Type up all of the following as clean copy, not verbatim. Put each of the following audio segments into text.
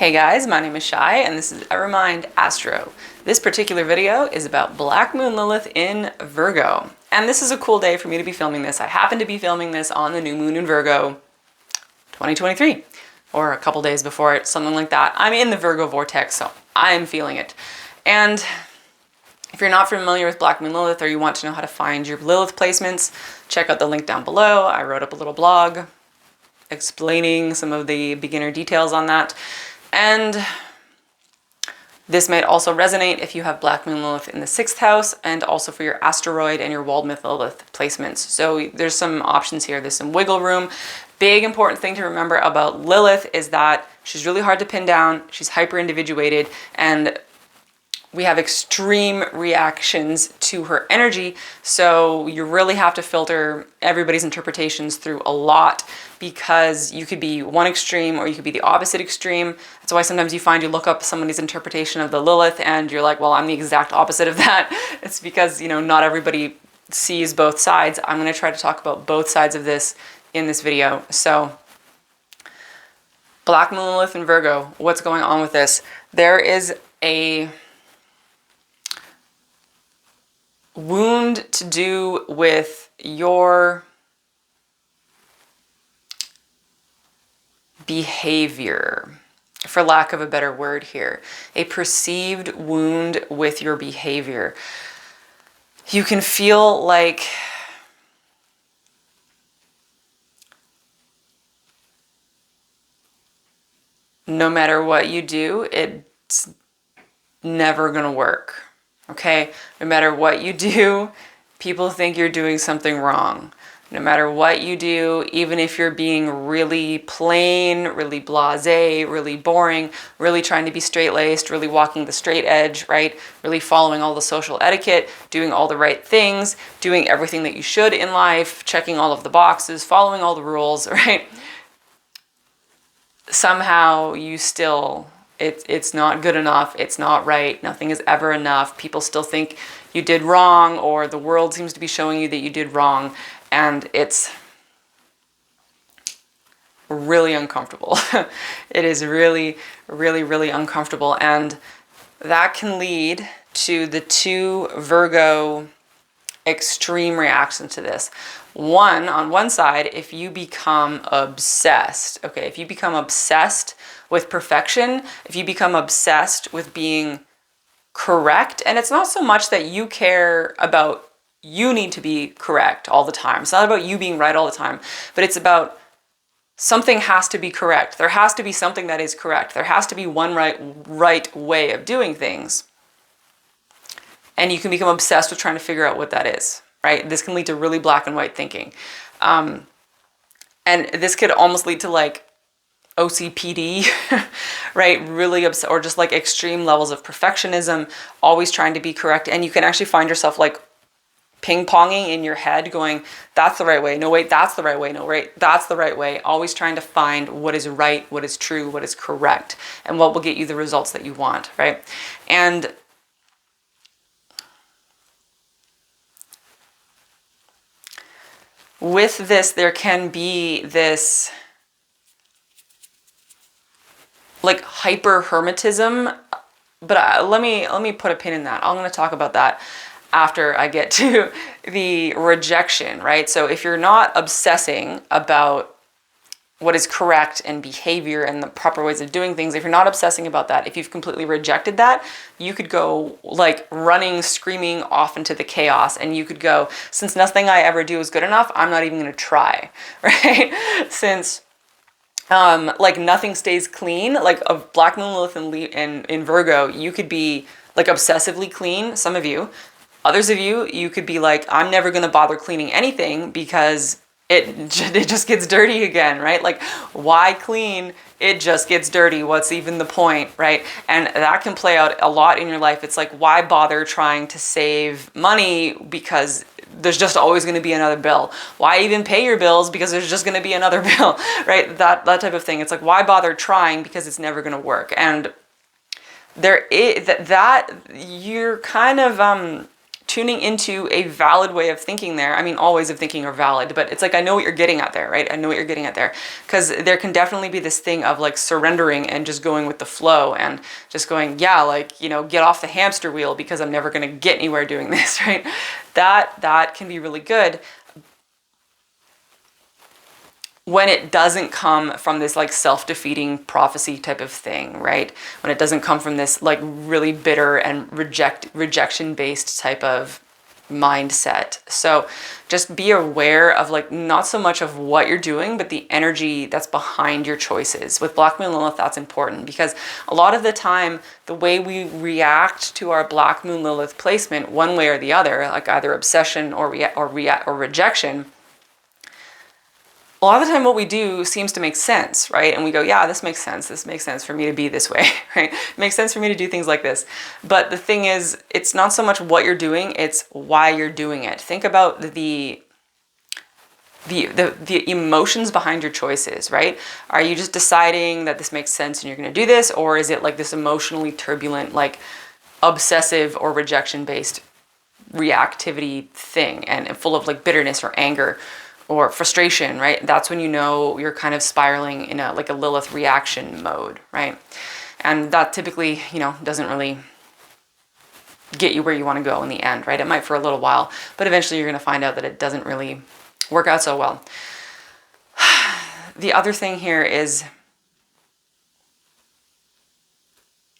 Hey guys, my name is Shai and this is Evermind Astro. This particular video is about Black Moon Lilith in Virgo. And this is a cool day for me to be filming this. I happen to be filming this on the new moon in Virgo 2023, or a couple days before it, something like that. I'm in the Virgo vortex, so I'm feeling it. And if you're not familiar with Black Moon Lilith or you want to know how to find your Lilith placements, check out the link down below. I wrote up a little blog explaining some of the beginner details on that. And this might also resonate if you have Black Moon Lilith in the 6th house, and also for your asteroid and your Waldemath Lilith placements. So there's some options here. There's some wiggle room. Big important thing to remember about Lilith is that she's really hard to pin down. She's hyper individuated, and we have extreme reactions to her energy. So you really have to filter everybody's interpretations through a lot, because you could be one extreme or you could be the opposite extreme. That's why sometimes you find you look up somebody's interpretation of the Lilith and you're like, well, I'm the exact opposite of that. It's because, you know, not everybody sees both sides. I'm going to try to talk about both sides of this in this video. So Black Moon Lilith and Virgo, what's going on with this? There is a wound to do with your behavior, for lack of a better word here. A perceived wound with your behavior. You can feel like no matter what you do, it's never gonna work. Okay? No matter what you do, people think you're doing something wrong. No matter what you do, even if you're being really plain, really blasé, really boring, really trying to be straight-laced, really walking the straight edge, right? Really following all the social etiquette, doing all the right things, doing everything that you should in life, checking all of the boxes, following all the rules, right? Somehow you still, it's not good enough, it's not right, nothing is ever enough. People still think you did wrong, or the world seems to be showing you that you did wrong. And it's really uncomfortable. It is really, really, really uncomfortable. And that can lead to the two Virgo extreme reactions to this. One, on one side, if you become obsessed, okay, if you become obsessed with perfection, if you become obsessed with being correct, and it's not so much that you care about you need to be correct all the time. It's not about you being right all the time, but it's about something has to be correct. There has to be something that is correct. There has to be one right way of doing things. And you can become obsessed with trying to figure out what that is, right? This can lead to really black and white thinking. And this could almost lead to like OCPD, right? Really upset, or just like extreme levels of perfectionism, always trying to be correct. And you can actually find yourself like ping-ponging in your head going, that's the right way, no wait, that's the right way, no wait, that's the right way, always trying to find what is right, what is true, what is correct, and what will get you the results that you want, right? And with this, there can be this like hyper-hermetism, but let me put a pin in that. I'm going to talk about that after I get to the rejection, right? So if you're not obsessing about what is correct and behavior and the proper ways of doing things, if you're not obsessing about that, if you've completely rejected that, you could go like running, screaming off into the chaos, and you could go, since nothing I ever do is good enough, I'm not even gonna try, right? Since like nothing stays clean, like of Black Moon Lilith in Virgo, you could be like obsessively clean, some of you. Others of you, you could be like, I'm never going to bother cleaning anything because it just gets dirty again, right? Like, why clean? It just gets dirty. What's even the point, right? And that can play out a lot in your life. It's like, why bother trying to save money because there's just always going to be another bill? Why even pay your bills because there's just going to be another bill, right? That type of thing. It's like, why bother trying because it's never going to work? And there is that you're kind of tuning into a valid way of thinking there. I mean, all ways of thinking are valid, but it's like, I know what you're getting at there, right? I know what you're getting at there. Because there can definitely be this thing of like surrendering and just going with the flow and just going, yeah, like, you know, get off the hamster wheel because I'm never going to get anywhere doing this, right? That can be really good when it doesn't come from this like self-defeating prophecy type of thing, right? When it doesn't come from this like really bitter and rejection-based type of mindset. So just be aware of like not so much of what you're doing, but the energy that's behind your choices. With Black Moon Lilith, that's important because a lot of the time, the way we react to our Black Moon Lilith placement, one way or the other, like either obsession or rejection, a lot of the time what we do seems to make sense, right? And we go, yeah, this makes sense. This makes sense for me to be this way, right? It makes sense for me to do things like this. But the thing is, it's not so much what you're doing, it's why you're doing it. Think about the emotions behind your choices, right? Are you just deciding that this makes sense and you're going to do this? Or is it like this emotionally turbulent, like obsessive or rejection-based reactivity thing and full of like bitterness or anger or frustration, right? That's when you know you're kind of spiraling in a Lilith reaction mode, right? And that typically, you know, doesn't really get you where you want to go in the end, right? It might for a little while, but eventually you're going to find out that it doesn't really work out so well. The other thing here is,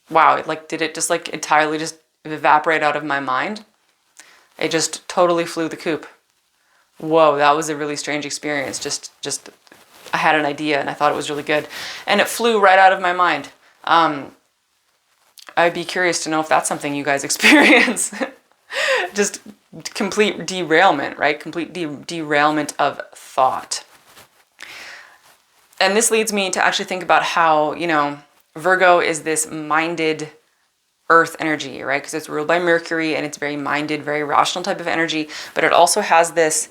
wow, like, did it just like entirely just evaporate out of my mind? It just totally flew the coop. Whoa, that was a really strange experience. Just I had an idea and I thought it was really good and it flew right out of my mind. I'd be curious to know if that's something you guys experience. Just complete derailment, right? Complete derailment of thought. And this leads me to actually think about how, you know, Virgo is this minded earth energy, right? Because it's ruled by Mercury and it's very minded, very rational type of energy, but it also has this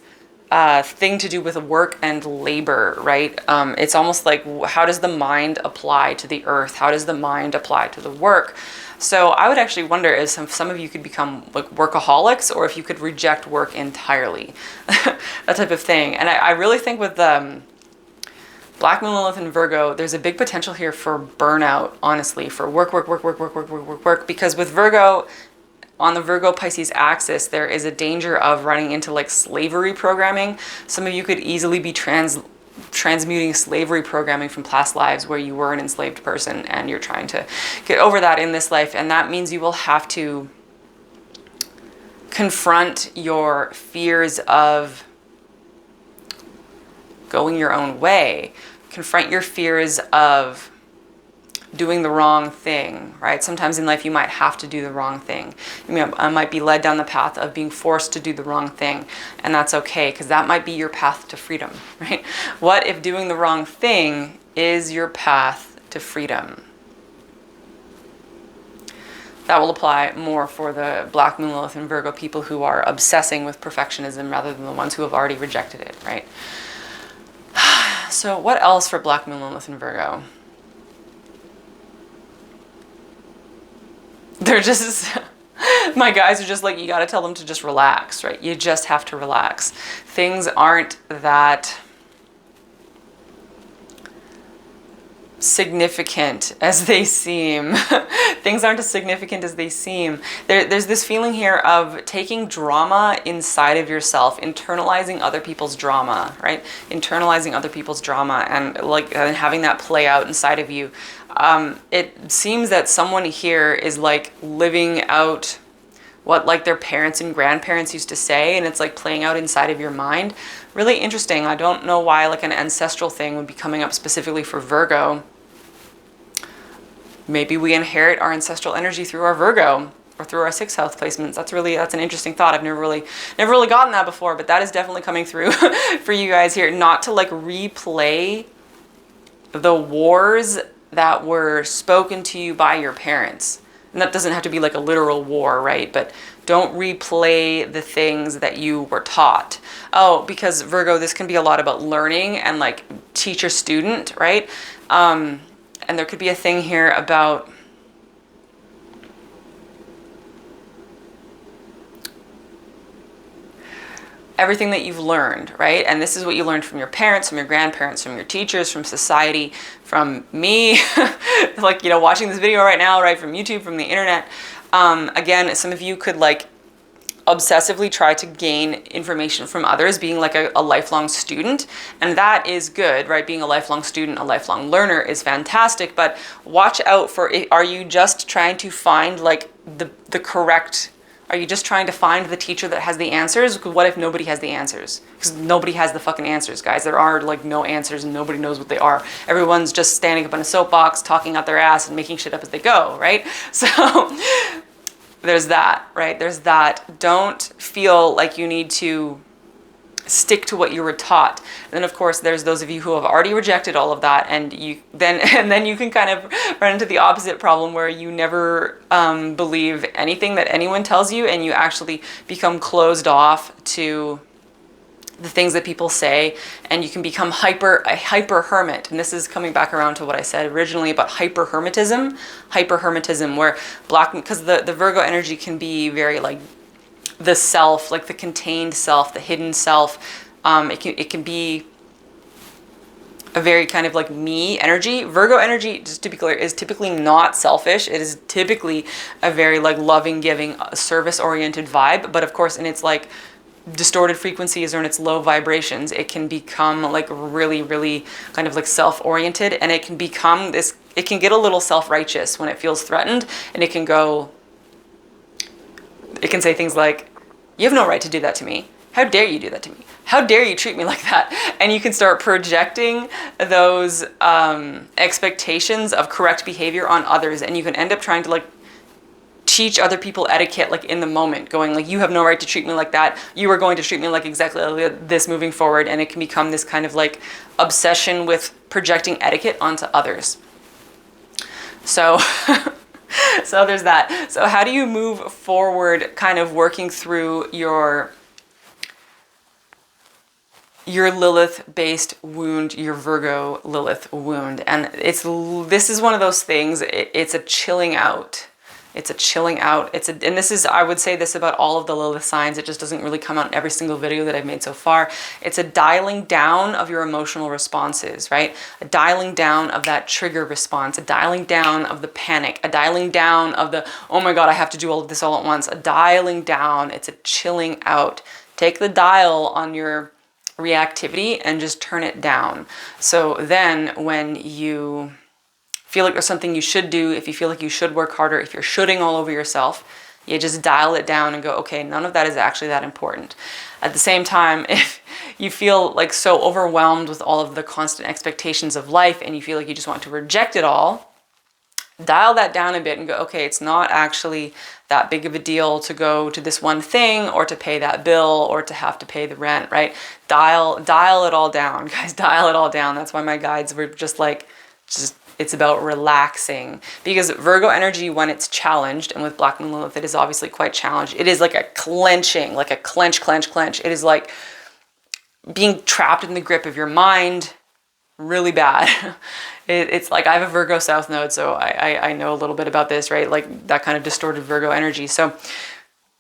thing to do with work and labor, right? It's almost like, how does the mind apply to the earth? How does the mind apply to the work? So I would actually wonder if some of you could become like workaholics or if you could reject work entirely, that type of thing. And I really think with Black Moon Lilith and Virgo, there's a big potential here for burnout, honestly, for work, because with Virgo, on the Virgo Pisces axis, there is a danger of running into like slavery programming. Some of you could easily be transmuting slavery programming from past lives where you were an enslaved person and you're trying to get over that in this life. And that means you will have to confront your fears of going your own way, confront your fears of doing the wrong thing, right? Sometimes in life you might have to do the wrong thing. I might be led down the path of being forced to do the wrong thing, and that's okay, because that might be your path to freedom, right? What if doing the wrong thing is your path to freedom? That will apply more for the Black Moon Lilith and Virgo people who are obsessing with perfectionism rather than the ones who have already rejected it, right? So what else for Black Moon Lilith and Virgo? They're just, my guys are just like, you got to tell them to just relax, right? You just have to relax. Things aren't that significant as they seem. Things aren't as significant as they seem. There's this feeling here of taking drama inside of yourself, internalizing other people's drama, right? Internalizing other people's drama and having that play out inside of you. It seems that someone here is like living out what like their parents and grandparents used to say, and it's like playing out inside of your mind. Really interesting. I don't know why like an ancestral thing would be coming up specifically for Virgo. Maybe we inherit our ancestral energy through our Virgo or through our 6th house placements. That's an interesting thought. I've never really gotten that before, but that is definitely coming through for you guys here. Not to like replay the wars that were spoken to you by your parents. And that doesn't have to be like a literal war, right? But don't replay the things that you were taught. Oh, because Virgo, this can be a lot about learning and like teacher-student, right? And there could be a thing here about everything that you've learned, right? And this is what you learned from your parents, from your grandparents, from your teachers, from society, from me, like, you know, watching this video right now, right? From YouTube, from the internet. Again, some of you could like obsessively try to gain information from others, being like a lifelong student, and that is good, right? Being a lifelong student, a lifelong learner is fantastic, but watch out for it. Are you just trying to find like the correct, are you just trying to find the teacher that has the answers? Because what if nobody has the answers? Because nobody has the fucking answers, guys. There are like no answers and nobody knows what they are. Everyone's just standing up on a soapbox, talking out their ass and making shit up as they go, right? So there's that, right? There's that. Don't feel like you need to stick to what you were taught. And then of course there's those of you who have already rejected all of that, and then you can kind of run into the opposite problem where you never believe anything that anyone tells you, and you actually become closed off to the things that people say, and you can become a hyper hermit. And this is coming back around to what I said originally about hyper hermetism, where because the Virgo energy can be very like the self, like the contained self, the hidden self. It can be a very kind of like me energy. Virgo energy, just to be clear, is typically not selfish. It is typically a very like loving, giving, service-oriented vibe. But of course, in its like distorted frequencies or in its low vibrations, it can become like really, really kind of like self-oriented, and it can become this, it can get a little self-righteous when it feels threatened, and it can say things like, you have no right to do that to me. How dare you do that to me? How dare you treat me like that? And you can start projecting those expectations of correct behavior on others, and you can end up trying to like teach other people etiquette like in the moment, going like, you have no right to treat me like that. You are going to treat me like exactly like this moving forward. And it can become this kind of like obsession with projecting etiquette onto others. So so there's that. So how do you move forward, kind of working through your Lilith-based wound, your Virgo Lilith wound? And this is one of those things, it's a chilling out. It's a chilling out. And this is, I would say this about all of the Lilith signs. It just doesn't really come out in every single video that I've made so far. It's a dialing down of your emotional responses, right? A dialing down of that trigger response, a dialing down of the panic, a dialing down of the, oh my God, I have to do all of this all at once, a dialing down. It's a chilling out. Take the dial on your reactivity and just turn it down. So then when you feel like there's something you should do, if you feel like you should work harder, if you're shooting all over yourself, you just dial it down and go, okay, none of that is actually that important. At the same time, if you feel like so overwhelmed with all of the constant expectations of life and you feel like you just want to reject it all, dial that down a bit and go, okay, it's not actually that big of a deal to go to this one thing or to pay that bill or to have to pay the rent, right? Dial it all down, guys, dial it all down. That's why my guides were just like, it's about relaxing, because Virgo energy, when it's challenged, and with Black Moon Lilith, it is obviously quite challenged. It is like a clenching, like a clench. It is like being trapped in the grip of your mind really bad. It's like, I have a Virgo South node, so I know a little bit about this, right? Like that kind of distorted Virgo energy. So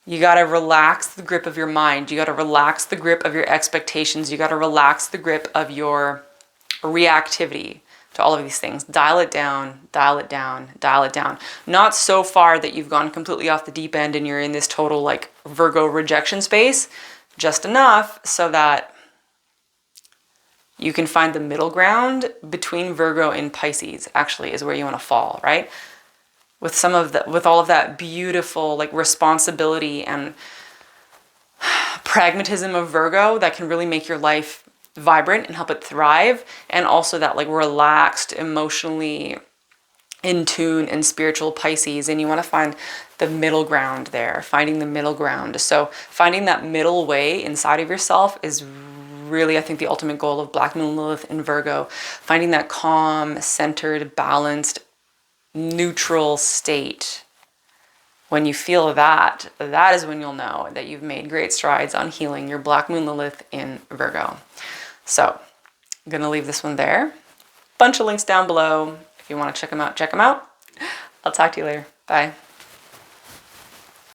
you got to relax the grip of your mind. You got to relax the grip of your expectations. You got to relax the grip of your reactivity to all of these things. Dial it down, dial it down, dial it down. Not so far that you've gone completely off the deep end and you're in this total like Virgo rejection space, just enough so that you can find the middle ground between Virgo and Pisces, actually, is where you want to fall, right? With all of that beautiful like responsibility and pragmatism of Virgo that can really make your life vibrant and help it thrive, and also that like relaxed, emotionally in tune and spiritual Pisces. And you want to find the middle ground there, finding the middle ground. So finding that middle way inside of yourself is really, I think, the ultimate goal of Black Moon Lilith in Virgo. Finding that calm, centered, balanced, neutral state. When you feel that, that is when you'll know that you've made great strides on healing your Black Moon Lilith in Virgo. So I'm going to leave this one there. Bunch of links down below. If you want to check them out, check them out. I'll talk to you later. Bye.